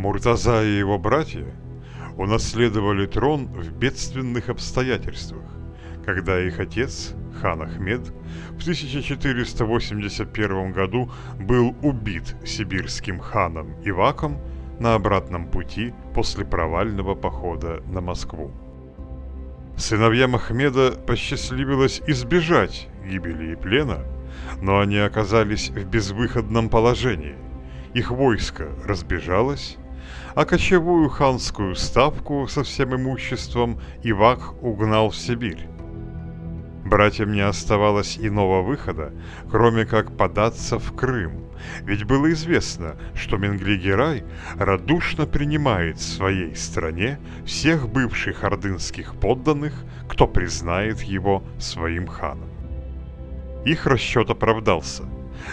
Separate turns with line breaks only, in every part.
Муртаза и его братья унаследовали трон в бедственных обстоятельствах, когда их отец, хан Ахмед, в 1481 году был убит сибирским ханом Иваком на обратном пути после провального похода на Москву. Сыновьям Ахмеда посчастливилось избежать гибели и плена, но они оказались в безвыходном положении. Их войско разбежалось, а кочевую ханскую ставку со всем имуществом Ивак угнал в Сибирь. Братьям не оставалось иного выхода, кроме как податься в Крым, ведь было известно, что Менгли-Герай радушно принимает в своей стране всех бывших ордынских подданных, кто признает его своим ханом. Их расчет оправдался.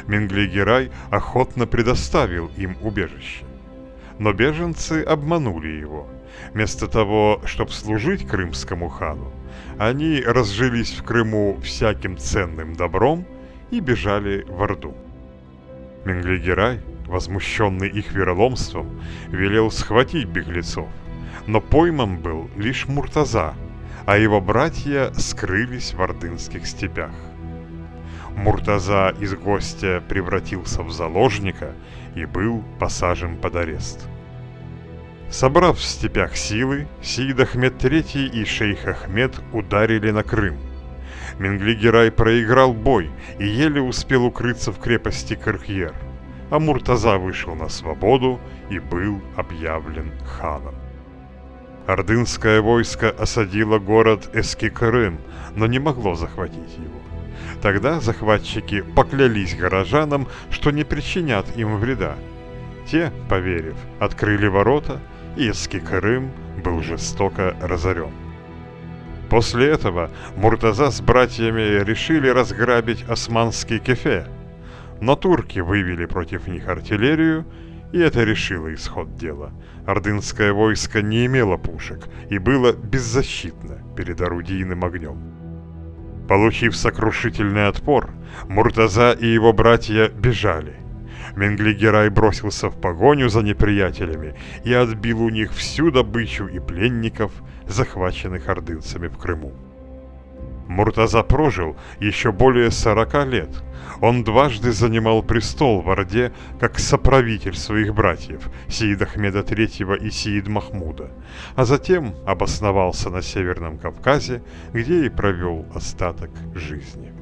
Менгли-Герай охотно предоставил им убежище. Но беженцы обманули его. Вместо того, чтобы служить крымскому хану, они разжились в Крыму всяким ценным добром и бежали в Орду. Менгли-Герай, возмущенный их вероломством, велел схватить беглецов, но пойман был лишь Муртаза, а его братья скрылись в ордынских степях. Муртаза из гостя превратился в заложника и был посажен под арест. Собрав в степях силы, Сеид Ахмед III и шейх Ахмед ударили на Крым. Менгли-Герай проиграл бой и еле успел укрыться в крепости Кырхьер, а Муртаза вышел на свободу и был объявлен ханом. Ордынское войско осадило город Эски-Крым, но не могло захватить его. Тогда захватчики поклялись горожанам, что не причинят им вреда. Те, поверив, открыли ворота, и Эски-Крым был жестоко разорен. После этого Муртаза с братьями решили разграбить османский Кефе, но турки вывели против них артиллерию, и это решило исход дела. Ордынское войско не имело пушек и было беззащитно перед орудийным огнем. Получив сокрушительный отпор, Муртаза и его братья бежали. Менгли-Герай бросился в погоню за неприятелями и отбил у них всю добычу и пленников, захваченных ордынцами в Крыму. Муртаза прожил еще более 40 лет. Он дважды занимал престол в Орде как соправитель своих братьев Сеида Ахмеда III и Сеид Махмуда, а затем обосновался на Северном Кавказе, где и провел остаток жизни.